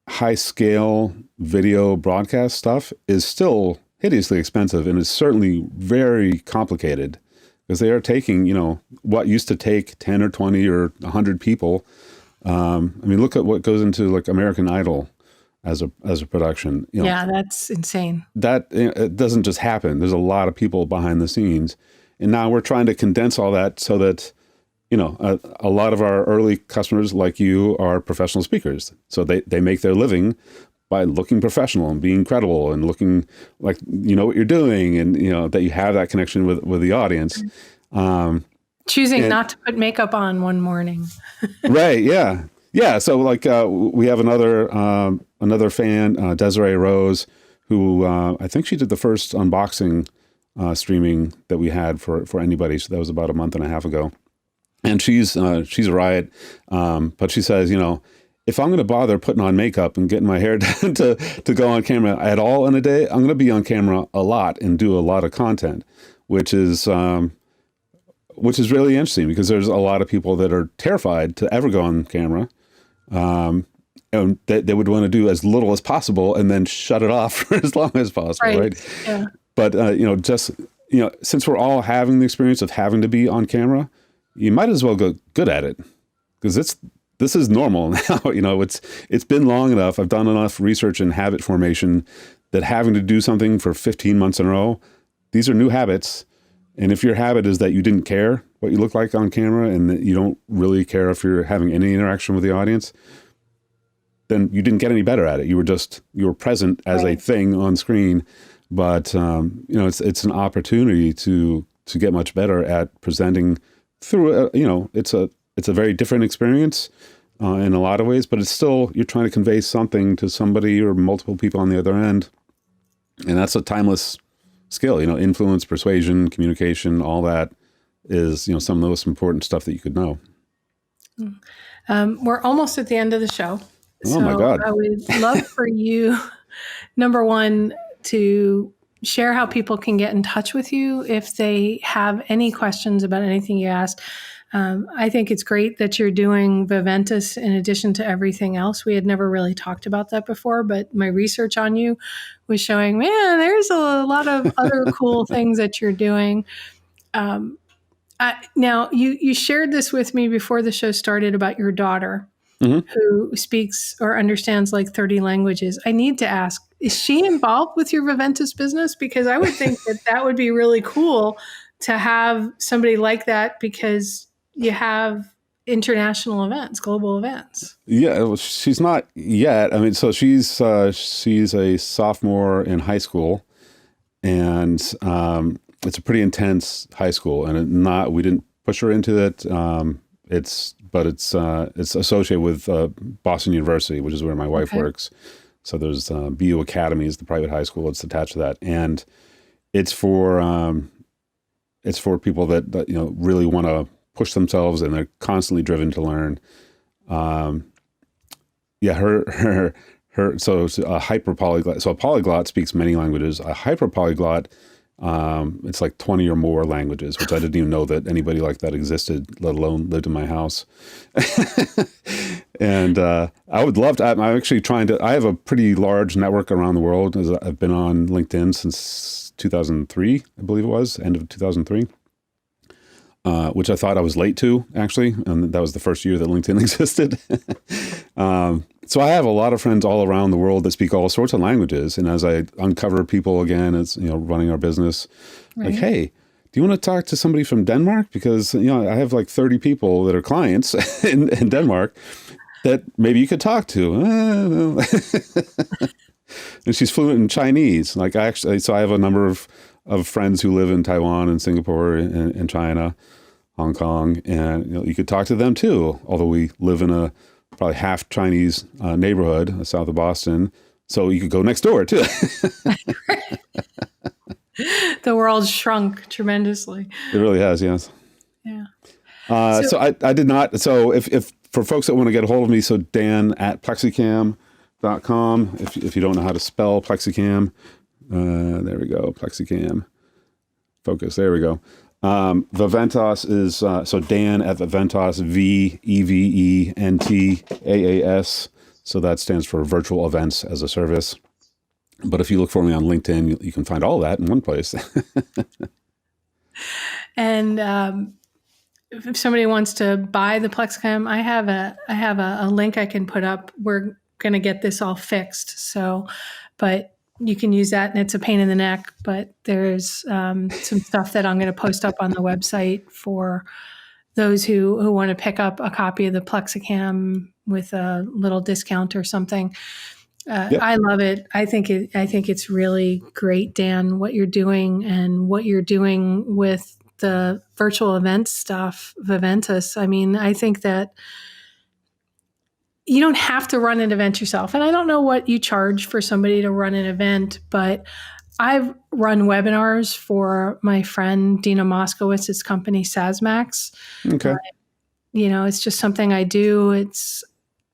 high scale video broadcast stuff is still hideously expensive, and is certainly very complicated, because they are taking, what used to take 10 or 20 or 100 people. Look at what goes into like American Idol as a production. Yeah, that's insane. That it doesn't just happen. There's a lot of people behind the scenes, and now we're trying to condense all that so that a lot of our early customers like you are professional speakers. So they make their living by looking professional and being credible and looking like you know what you're doing, and that you have that connection with the audience. Choosing not to put makeup on one morning. Right. Yeah. Yeah. So like we have another fan, Desiree Rose, who I think she did the first unboxing streaming that we had for anybody. So that was about a month and a half ago. And she's a riot. But she says, if I'm going to bother putting on makeup and getting my hair done to go on camera at all in a day, I'm going to be on camera a lot and do a lot of content, which is really interesting, because there's a lot of people that are terrified to ever go on camera. And they would want to do as little as possible and then shut it off for as long as possible. Right. Yeah. But, since we're all having the experience of having to be on camera, you might as well go good at it, because this is normal now. It's been long enough. I've done enough research and habit formation that having to do something for 15 months in a row, these are new habits. And if your habit is that you didn't care what you look like on camera, and that you don't really care if you're having any interaction with the audience, then you didn't get any better at it. You were present as a thing on screen. But it's an opportunity to get much better at presenting through. It's a very different experience in a lot of ways, but it's still, you're trying to convey something to somebody or multiple people on the other end, and that's a timeless skill. Influence, persuasion, communication, all that is some of the most important stuff that you could know. We're almost at the end of the show. Oh my God. I would love for you, number one, to share how people can get in touch with you if they have any questions about anything you asked. I think it's great that you're doing Viventus in addition to everything else. We had never really talked about that before, but my research on you was showing, man, there's a lot of other cool things that you're doing. Now, you shared this with me before the show started about your daughter, who speaks or understands like 30 languages. I need to ask, is she involved with your Viventus business? Because I would think that would be really cool to have somebody like that, because you have international events, global events. Yeah, well, she's not yet. So she's a sophomore in high school, and it's a pretty intense high school, and we didn't push her into it. It's associated with Boston University, which is where my wife works. So there's BU Academy is the private high school. It's attached to that, and it's for people that really want to push themselves, and they're constantly driven to learn. So it's a hyper polyglot. So a polyglot speaks many languages. A hyper polyglot, it's like 20 or more languages, which I didn't even know that anybody like that existed, let alone lived in my house. And I would love to. I'm actually trying to. I have a pretty large network around the world. I've been on LinkedIn since 2003, I believe it was, end of 2003. Which I thought I was late to, actually. And that was the first year that LinkedIn existed. So I have a lot of friends all around the world that speak all sorts of languages. And as I uncover people again, as running our business, like, hey, do you want to talk to somebody from Denmark? Because, I have like 30 people that are clients in Denmark that maybe you could talk to. And she's fluent in Chinese. So I have a number of friends who live in Taiwan and Singapore and China, Hong Kong, and you could talk to them too. Although we live in a probably half Chinese neighborhood south of Boston, so you could go next door too. The world shrunk tremendously. It really has, yes. Yeah. So I did not. So if for folks that want to get a hold of me, so Dan at PlexiCam.com. If you don't know how to spell PlexiCam, there we go. PlexiCam. Focus. There we go. Viventas is, so Dan at Viventas, VEVENTAAS. So that stands for Virtual Events as a Service. But if you look for me on LinkedIn, you can find all that in one place. And if somebody wants to buy the PlexiCam, I have a link I can put up. We're going to get this all fixed. So, but you can use that, and it's a pain in the neck. But there's some stuff that I'm going to post up on the website for those who want to pick up a copy of the PlexiCam with a little discount or something. Yep. I love it. I think it's really great, Dan, what you're doing and what you're doing with the virtual event stuff, Viventus. I mean, I think that you don't have to run an event yourself. And I don't know what you charge for somebody to run an event, but I've run webinars for my friend Dina Moskowitz's company, Sasmax. Okay. It's just something I do.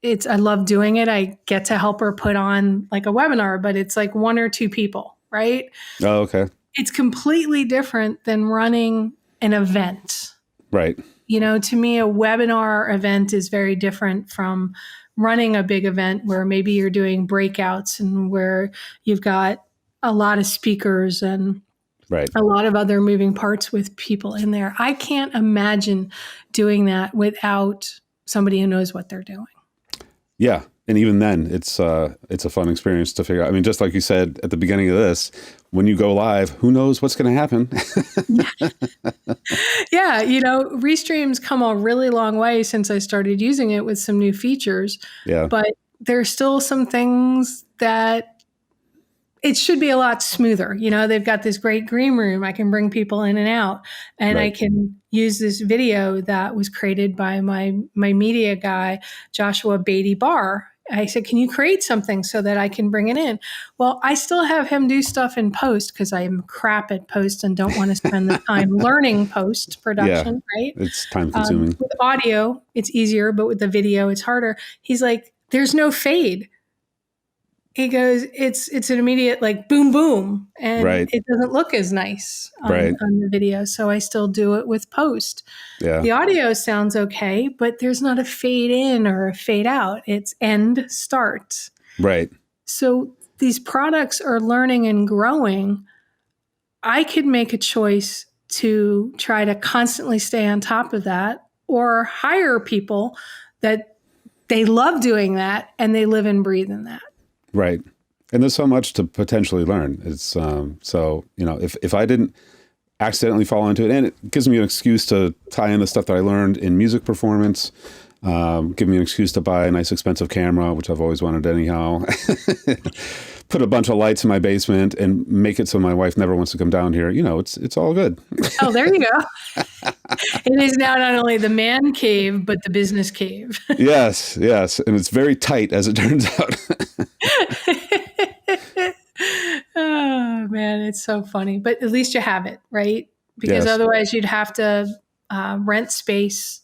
I love doing it. I get to help her put on like a webinar, but it's like one or two people, right? Oh, okay. It's completely different than running an event. Right. To me, a webinar event is very different from running a big event where maybe you're doing breakouts and where you've got a lot of speakers and right. a lot of other moving parts with people in there. I can't imagine doing that without somebody who knows what they're doing. Yeah. And even then, it's a fun experience to figure out. I mean, just like you said at the beginning of this, when you go live, who knows what's going to happen? Yeah. Restream's come a really long way since I started using it with some new features. Yeah. But there's still some things that it should be a lot smoother. They've got this great green room. I can bring people in and out, and right. I can use this video that was created by my media guy, Joshua Beatty Barr. I said, can you create something so that I can bring it in? Well, I still have him do stuff in post because I'm crap at post and don't want to spend the time learning post production, right? It's time consuming. With audio, it's easier, but with the video, it's harder. He's like, there's no fade. He goes, it's an immediate like boom, boom. And right. It doesn't look as nice on the video. So I still do it with post. Yeah. The audio sounds okay, but there's not a fade in or a fade out. It's end, start. Right. So these products are learning and growing. I could make a choice to try to constantly stay on top of that or hire people that they love doing that and they live and breathe in that. Right. And there's so much to potentially learn. It's if I didn't accidentally fall into it, and it gives me an excuse to tie in the stuff that I learned in music performance, give me an excuse to buy a nice expensive camera, which I've always wanted anyhow, put a bunch of lights in my basement and make it so my wife never wants to come down here. It's all good. Oh, there you go. It is now not only the man cave, but the business cave. Yes. And it's very tight, as it turns out. Oh, man, it's so funny. But at least you have it, right? Because yes. Otherwise you'd have to rent space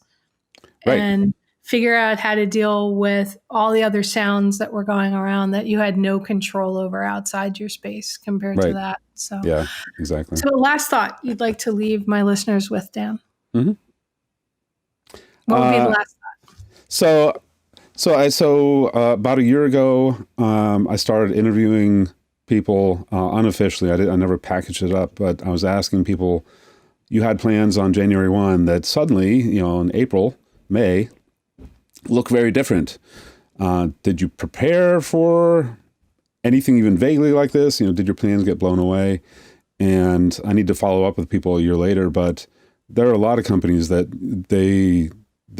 right. and figure out how to deal with all the other sounds that were going around that you had no control over outside your space compared to that. So yeah, exactly. So last thought you'd like to leave my listeners with, Dan? Mm-hmm. What would be the last thought? So about a year ago, I started interviewing people unofficially. I never packaged it up, but I was asking people, you had plans on January 1 that suddenly, in April, May, look very different. Did you prepare for anything even vaguely like this? Did your plans get blown away? And I need to follow up with people a year later, but there are a lot of companies that they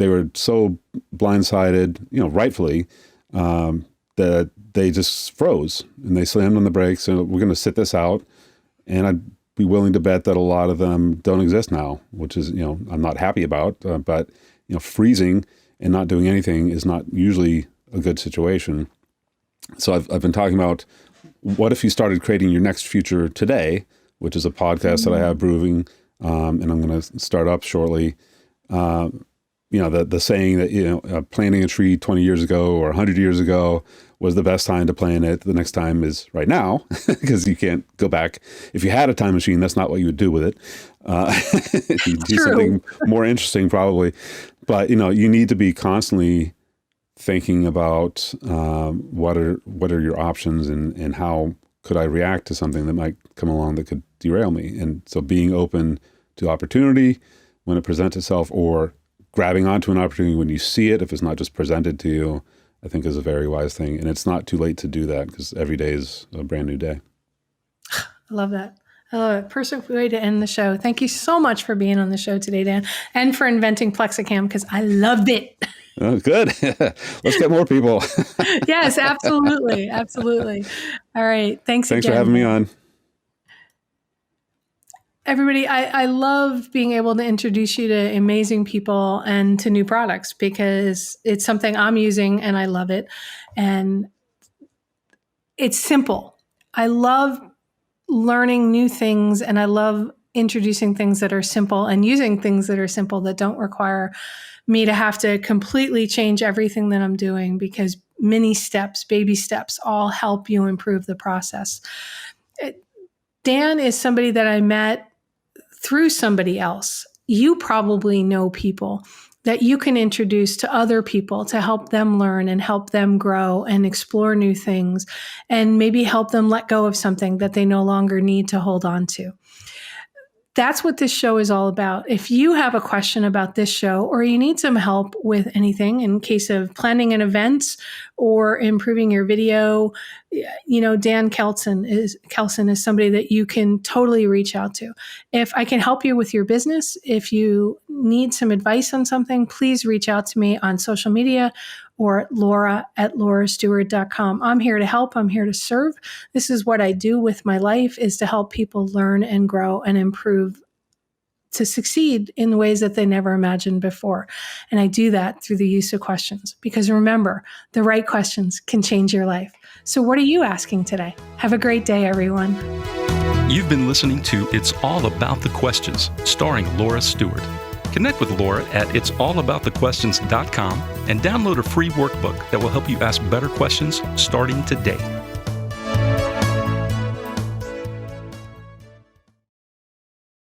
were so blindsided, rightfully, that they just froze and they slammed on the brakes and we're going to sit this out. And I'd be willing to bet that a lot of them don't exist now, which is, I'm not happy about, but, freezing and not doing anything is not usually a good situation. So I've been talking about what if you started creating your next future today which is a podcast that I have brewing, and I'm going to start up shortly. The saying that, planting a tree 20 years ago or 100 years ago was the best time to plant it. The next time is right now, because you can't go back. If you had a time machine, that's not what you would do with it. You'd do something more interesting probably. But, you need to be constantly thinking about what are your options and how could I react to something that might come along that could derail me. And so being open to opportunity when it presents itself, or grabbing onto an opportunity when you see it, if it's not just presented to you, I think is a very wise thing. And it's not too late to do that, because every day is a brand new day. I love that. I love it. Perfect way to end the show. Thank you so much for being on the show today, Dan, and for inventing PlexiCam, because I loved it. Oh, good. Let's get more people. Yes, absolutely. Absolutely. All right. Thanks again. Thanks for having me on. Everybody, I love being able to introduce you to amazing people and to new products, because it's something I'm using and I love it. And it's simple. I love learning new things, and I love introducing things that are simple and using things that are simple that don't require me to have to completely change everything that I'm doing, because mini steps, baby steps, all help you improve the process. Dan is somebody that I met through somebody else. You probably know people that you can introduce to other people to help them learn and help them grow and explore new things, and maybe help them let go of something that they no longer need to hold on to. That's what this show is all about. If you have a question about this show, or you need some help with anything in case of planning an event or improving your video, Dan Keldsen is somebody that you can totally reach out to. If I can help you with your business, if you need some advice on something, please reach out to me on social media or at laura@laurastewart.com. I'm here to help. I'm here to serve. This is what I do with my life, is to help people learn and grow and improve, to succeed in ways that they never imagined before. And I do that through the use of questions, because remember, the right questions can change your life. So what are you asking today? Have a great day, everyone. You've been listening to It's All About the Questions, starring Laura Stewart. Connect with Laura at it'sallaboutthequestions.com and download a free workbook that will help you ask better questions starting today.